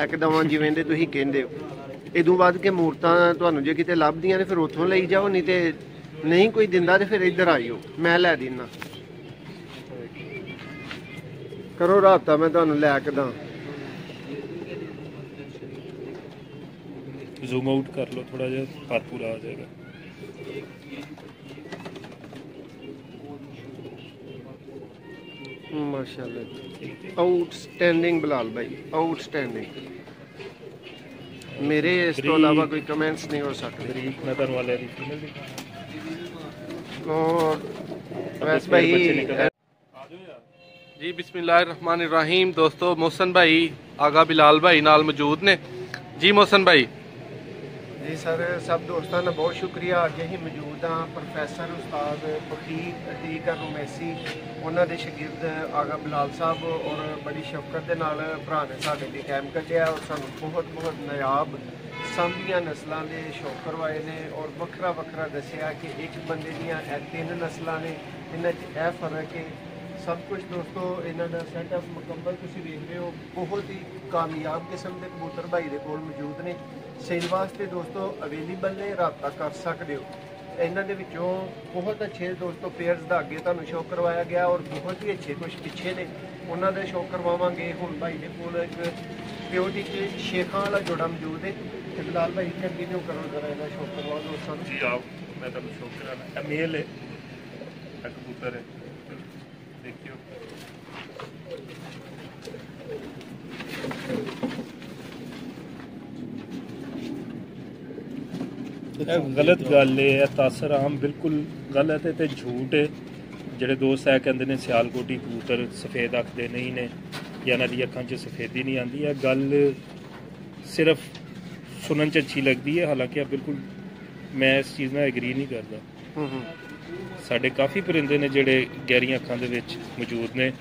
ਲੈ ਕੇ ਦੇਵਾਂ ਜਿਵੇਂ ਦੇ ਤੁਸੀਂ ਕਹਿੰਦੇ ਹੋ। ਇਦੋਂ ਬਾਅਦ ਕੇ ਮੂਰਤਾਂ ਤੁਹਾਨੂੰ ਜੇ ਕਿਤੇ ਲੱਭਦੀਆਂ ਨੇ ਫਿਰ ਉੱਥੋਂ ਲਈ ਜਾਓ, ਨਹੀਂ ਤੇ ਨਹੀਂ ਕੋਈ ਦਿੰਦਾ ਤੇ ਫਿਰ ਇੱਧਰ ਆਇਓ, ਮੈਂ ਲੈ ਦਿੰਦਾ। ਕਰੋ ਰਾਬਤਾ, ਮੈਂ ਤੁਹਾਨੂੰ ਲੈ ਕੇ ਦਾਂ। ਜ਼ੂਮ ਆਊਟ ਕਰ ਲਓ ਥੋੜਾ ਜਿਹਾ, ਹੱਥ ਪੂਰਾ ਆ ਜਾਏਗਾ। माशाल्लाह आउटस्टैंडिंग बिलाल भाई, आउटस्टैंडिंग। मेरे इस तो अलावा कोई कमेंट्स नहीं हो सकते। और वैस भाई जी बिस्मिल्लाहिर्रहमानिर्रहीम। दोस्तों मोहसन भाई आगा बिलाल भाई नाल मौजूद ने जी। मोहसन भाई जी सर, सब दोस्तों का बहुत शुक्रिया। अज अं मौजूद हाँ प्रोफैसर उस्ताद फकीर अतीक रुमैसी, उन्होंने शगिर्द आगा बिलाल साहब, और बड़ी शफकत के नाल भरा ने साढ़े लिए कैंप कटिया और सानू बहुत बहुत नायाब सांभियां नस्लों के शौक करवाए ने, और वखरा वखरा दसिया कि एक बंदे दियां 3 नस्लों ने, इन्होंने फर्क है सब कुछ। दोस्तों इन्हों का सैटअप मुकम्मल तुसीं वेख रहे हो, बहुत ही कामयाब किस्म के कबूतर भाई के कोल मौजूद ने। सेल वास्ते दोस्तों अवेलेबल ने, रब्ता कर सकते हो। इन्हों के बहुत अच्छे दोस्तों पेयर्स का अगे तुहानूं शो करवाया गया, और बहुत ही अच्छे कुछ पिछे ने उन्होंने शो करवावांगे। हुण भाई के कोल एक प्योरिटी के शेखां वाला जोड़ा मौजूद है। तो बिलाल भाई कंटिन्यू करो जरा, इन्हें शो करवाओ दोस्तों जी। आओ मैं तुहानूं शो कराना। मेल है, कबूतर है, देखियो। गलत गल है, तासर आम बिल्कुल गलत है तो झूठ है। ਜਿਹੜੇ ਦੋਸਤ ਹੈ ਕਹਿੰਦੇ ਨੇ ਸਿਆਲਕੋਟੀ ਕਬੂतर ਸਫੇਦ ਅੱਖ ਦੇ ਨਹੀਂ ਨੇ ਜਾਂ ਇਹਨਾਂ ਦੀ ਅੱਖਾਂ 'ਚ ਸਫੇਦੀ ਨਹੀਂ ਆਉਂਦੀ ਹੈ, ਗੱਲ ਸਿਰਫ ਸੁਣਨ 'ਚ ਅੱਛੀ ਲੱਗਦੀ ਹੈ। ਹਾਲਾਂਕਿ ਬਿਲਕੁਲ ਮੈਂ ਇਸ ਚੀਜ਼ ਨਾਲ ਐਗਰੀ ਨਹੀਂ ਕਰਦਾ। ਸਾਡੇ ਕਾਫੀ ਪਰਿੰਦੇ ਨੇ ਜਿਹੜੇ ਗਹਿਰੀਆਂ ਅੱਖਾਂ ਦੇ ਵਿੱਚ ਮੌਜੂਦ ਨੇ,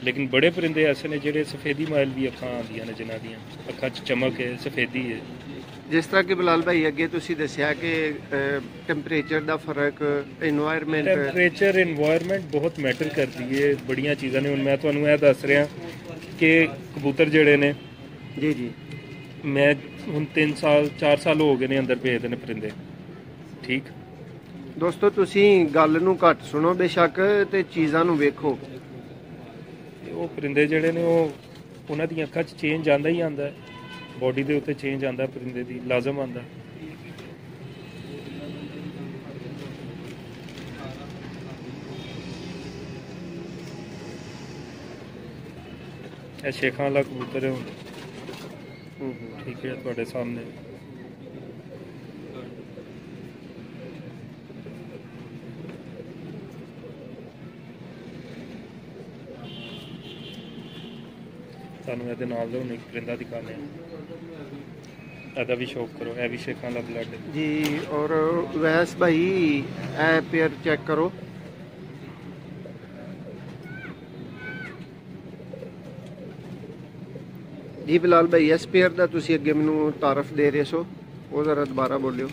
ਲੇਕਿਨ ਬੜੇ ਪਰਿੰਦੇ ਐਸੇ ਨੇ ਜਿਹੜੇ ਸਫੇਦੀ ਮਾਇਲ ਵੀ ਅੱਖਾਂ ਆਉਂਦੀਆਂ ਨੇ, ਜਿਨ੍ਹਾਂ ਦੀਆਂ ਅੱਖਾਂ 'ਚ ਚਮਕ ਹੈ, ਸਫੇਦੀ ਹੈ। जिस तरह कि बिलाल भाई अगे तुसी दस्या कि टैंपरेचर का फर्क, इन्वायरमेंट टैंपरेचर इन्वायरमेंट बहुत मैटर करती है। बड़ियां चीज़ां ने। हुण मैं तुहानूं यह दस रहा कि कबूतर जिहड़े ने, जी जी मैं हुण 3 साल 4 साल हो गए ने अंदर भेजदे ने परिंदे, ठीक। दोस्तों तुसी गल नूं घट सुनो बेशक ते चीज़ां नूं वेखो। वो परिंदे जिहड़े ने उन्हां दी अखां 'च चेंज आंदा ही आंदा है, बॉडी के उत्ते चेंज आता परिंदे की लाजम आता। शेखां वाला कबूतर है, ठीक है तुहाडे सामने। ਤੁਹਾਨੂੰ ਇਹਦੇ ਨਾਲ ਦਾ ਹੁਣ ਇੱਕ ਪਰਿੰਦਾ ਦਿਖਾਣੇ ਆ, ਇਹਦਾ ਵੀ ਸ਼ੌਕ ਕਰੋ। ਇਹ ਵੀ ਸ਼ੇਖਾਂ ਦਾ ਬਲੱਡ जी। और वैस भाई ए पेयर चेक करो। जी बिलाल भाई इस पेयर का तुसी अगे मैनू तारफ दे रहे सो, वो जरा दोबारा बोलियो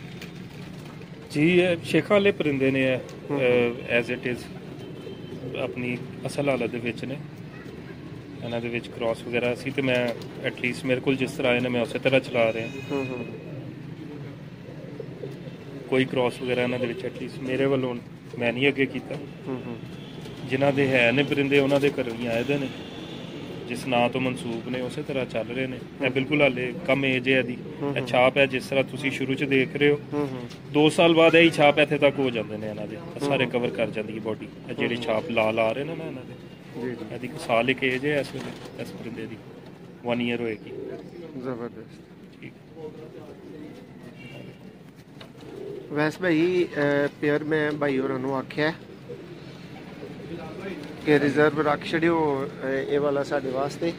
जी। ਇਹ ਸ਼ੇਖਾਂ ਵਾਲੇ ਪਰਿੰਦੇ ਨੇ, ਐਜ਼ ਇਟ ਇਜ਼ ਆਪਣੀ ਅਸਲ ਹਾਲਤ ਦੇ ਵਿੱਚ ਨੇ। ਇਹਨਾਂ ਦੇ ਵਿੱਚ ਕ੍ਰਾਸ ਵਗੈਰਾ ਸੀ ਤੇ ਮੈਂ ਐਟਲੀਸਟ ਮੇਰੇ ਕੋਲ ਜਿਸ ਤਰ੍ਹਾਂ ਆਏ ਨੇ ਮੈਂ ਉਸੇ ਤਰ੍ਹਾਂ ਚਲਾ ਰਿਹਾ। ਕੋਈ ਕ੍ਰਾਸ ਵਗੈਰਾ ਇਹਨਾਂ ਦੇ ਵਿੱਚ ਐਟਲੀਸਟ ਮੇਰੇ ਵੱਲੋਂ ਮੈਂ ਨਹੀਂ ਅੱਗੇ ਕੀਤਾ। ਜਿਨ੍ਹਾਂ ਦੇ ਹੈ ਨੇ ਪਰਿੰਦੇ ਉਹਨਾਂ ਦੇ ਘਰੋਂ ਹੀ ਆਏ ਦੇ ਨੇ, ਜਿਸ ਨਾਂ ਤੋਂ ਮਨਸੂਬ ਨੇ ਉਸੇ ਤਰ੍ਹਾਂ ਚੱਲ ਰਹੇ ਨੇ। ਇਹ ਬਿਲਕੁਲ ਹਾਲੇ ਕਮ ਏਜ ਹੈ ਇਹਦੀ। ਇਹ ਛਾਪ ਹੈ ਜਿਸ ਤਰ੍ਹਾਂ ਤੁਸੀਂ ਸ਼ੁਰੂ 'ਚ ਦੇਖ ਰਹੇ ਹੋ, 2 ਸਾਲ ਬਾਅਦ ਇਹ ਛਾਪ ਇੱਥੇ ਤੱਕ ਹੋ ਜਾਂਦੇ ਨੇ ਇਹਨਾਂ ਦੇ, ਸਾਰੇ ਕਵਰ ਕਰ ਜਾਂਦੀ ਹੈ ਬੋਡੀ। ਇਹ ਜਿਹੜੀ ਛਾਪ ਲਾਲ ਆ ਰਹੇ ਨੇ ਨਾ ਇਹਨਾਂ ਦੇ, ਇਹਦੀ ਸਾਲ ਇੱਕ ਏਜ ਹੈ ਇਸ ਵੇਲੇ ਇਸ ਪਰਿੰਦੇ ਦੀ, 1 ईयर ਹੋਏਗੀ। जबरदस्त। ठीक वैस भाई पेयर मैं भाई होरां आख्या कि रिजर्व रख छड़ियो ये वाला साडे वास्ते,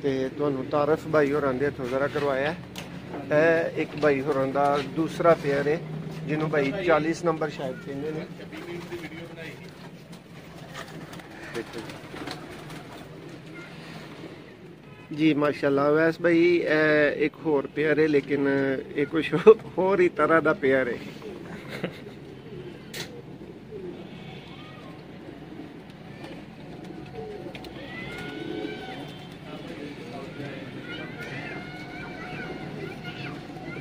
ते तुहानूं तारफ भाई होरां दे हत्थों जरा करवाया। एक भाई होरां दा दूसरा पेयर है जिन्हों भाई 40 नंबर शायद कहंदे ने। जी माशाल्लाह। वैस भाई एक होर पेयर है, लेकिन एक कुछ होर ही तरह का पेयर है।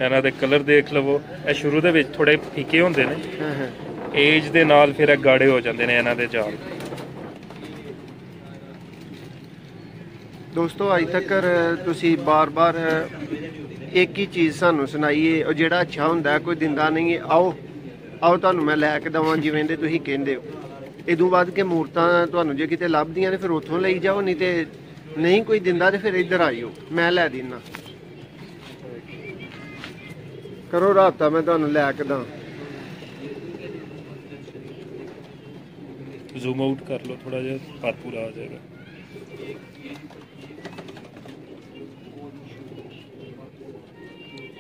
ਇਹਨਾਂ ਦੇ ਕਲਰ ਦੇਖ ਲਵੋ। ਇਹ ਸ਼ੁਰੂ ਦੇ ਵਿੱਚ ਥੋੜੇ ਫੀਕੇ ਹੁੰਦੇ ਨੇ, ਹਾਂ ਹਾਂ ਏਜ ਦੇ ਨਾਲ ਫਿਰ ਇਹ ਗਾੜੇ ਹੋ ਜਾਂਦੇ ਨੇ ਇਹਨਾਂ ਦੇ ਜਾਲ। ਦੋਸਤੋ ਅੱਜ ਤੱਕ ਤੁਸੀਂ ਬਾਰ-ਬਾਰ ਇੱਕ ਹੀ ਚੀਜ਼ ਸਾਨੂੰ ਸੁਣਾਈਏ, ਉਹ ਜਿਹੜਾ ਅੱਛਾ ਹੁੰਦਾ ਕੋਈ ਦਿੰਦਾ ਨਹੀਂ ਹੈ। ਆਓ ਤੁਹਾਨੂੰ ਮੈਂ ਲੈ ਕੇ ਦਵਾਂ ਜਿਵੇਂ ਦੇ ਤੁਸੀਂ ਕਹਿੰਦੇ ਹੋ। ਇਦੋਂ ਬਾਅਦ ਕੇ ਮੂਰਤਾਂ ਤੁਹਾਨੂੰ ਜੇ ਕਿਤੇ ਲੱਭਦੀਆਂ ਨੇ ਫਿਰ ਉੱਥੋਂ ਲਈ ਜਾਓ, ਨਹੀਂ ਤੇ ਨਹੀਂ ਕੋਈ ਦਿੰਦਾ ਤੇ ਫਿਰ ਇੱਧਰ ਆਇਓ, ਮੈਂ ਲੈ ਦਿੰਦਾ। ਕਰੋ ਰਾਬਤਾ, ਮੈਂ ਤੁਹਾਨੂੰ ਲੈ ਕੇ ਦਾਂ। ਜ਼ੂਮ ਆਊਟ ਕਰ ਲਓ ਥੋੜਾ ਜਿਹਾ, ਪਰ ਪੂਰਾ ਆ ਜਾਏਗਾ।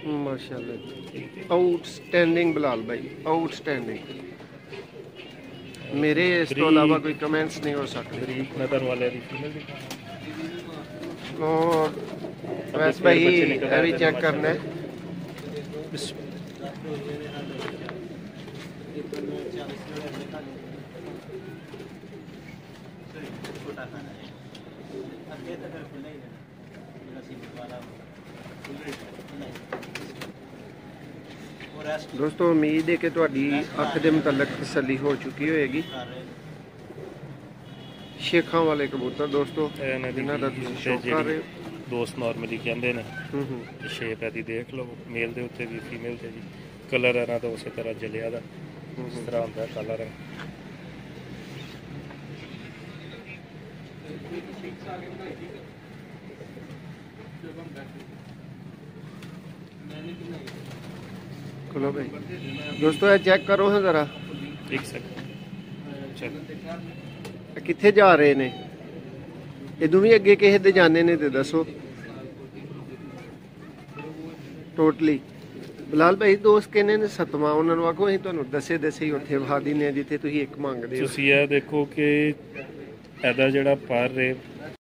ਮਾਸ਼ਾਅੱਲਾ, ਆਊਟਸਟੈਂਡਿੰਗ ਬਿਲਾਲ ਭਾਈ, ਆਊਟਸਟੈਂਡਿੰਗ। ਮੇਰੇ ਇਸ ਤੋਂ ਇਲਾਵਾ ਕੋਈ ਕਮੈਂਟਸ ਨਹੀਂ ਹੋ ਸਕਦੇ। ਬਰੀਕ ਮੈਂ ਤੁਹਾਨੂੰ ਵਾਲੇ ਦੀ ਫੀਮੇਲ ਦੀ ਵੈਸ ਭਾਈ ਇਹ ਵੀ ਚੈੱਕ ਕਰਨਾ ਹੈ। ਦੋਸਤੋ ਉਮੀਦ ਹੈ ਕਿ ਤੁਹਾਡੀ ਅੱਖ ਦੇ ਮੁਤਲਕ ਤਸੱਲੀ ਹੋ ਚੁੱਕੀ ਹੋਏਗੀ। ਸ਼ੇਖਾਂ ਵਾਲੇ ਕਬੂਤਰ ਦੋਸਤੋ, ਇਹਨਾਂ ਦਾ ਤੁਸੀਂ ਸ਼ੌਕ ਕਰ ਰਹੇ ਹੋ। ਦੋਸਤ ਨਾਰਮਲੀ ਕਹਿੰਦੇ ਨੇ। ਸ਼ੇਪ ਇਹਦੀ ਦੇਖ ਲਓ, ਮੇਲ ਦੇ ਉੱਤੇ ਵੀ ਫੀਮੇਲ ਤੇ ਵੀ ਕਲਰ ਇਹਨਾਂ ਦਾ ਉਸੇ ਤਰ੍ਹਾਂ ਜਲਿਆ ਦਾ, ਇਸ ਤਰ੍ਹਾਂ ਹੁੰਦਾ ਕਲਰ। ਖੋਲੋ ਭਾਈ ਦੋਸਤੋ, ਇਹ ਚੈੱਕ ਕਰੋ ਹਾਂ ਜ਼ਰਾ। ਇੱਕ ਸੈਕਿੰਡ ਚਲੋ, ਕਿੱਥੇ ਜਾ ਰਹੇ ਨੇ? ਇਦੋਂ ਵੀ ਅੱਗੇ ਕਿਸੇ ਦੇ ਜਾਣੇ ਨੇ ਤੇ ਦੱਸੋ। ਟੋਟਲੀ ਬਿਲਾਲ ਭਾਈ ਦੋਸਤ ਕਹਿੰਦੇ ਨੇ ਸਤਵਾਂ, ਉਹਨਾਂ ਨੂੰ ਆਖੋ ਅਸੀਂ ਤੁਹਾਨੂੰ ਦੱਸੇ ਹੀ ਉੱਥੇ ਵਿਖਾ ਦਿੰਦੇ ਹਾਂ ਜਿੱਥੇ ਤੁਸੀਂ ਇੱਕ ਮੰਗਦੇ ਹੋ। ਤੁਸੀਂ ਇਹ ਦੇਖੋ ਕਿ ਇਹਦਾ ਜਿਹੜਾ ਪਰ ਹੈ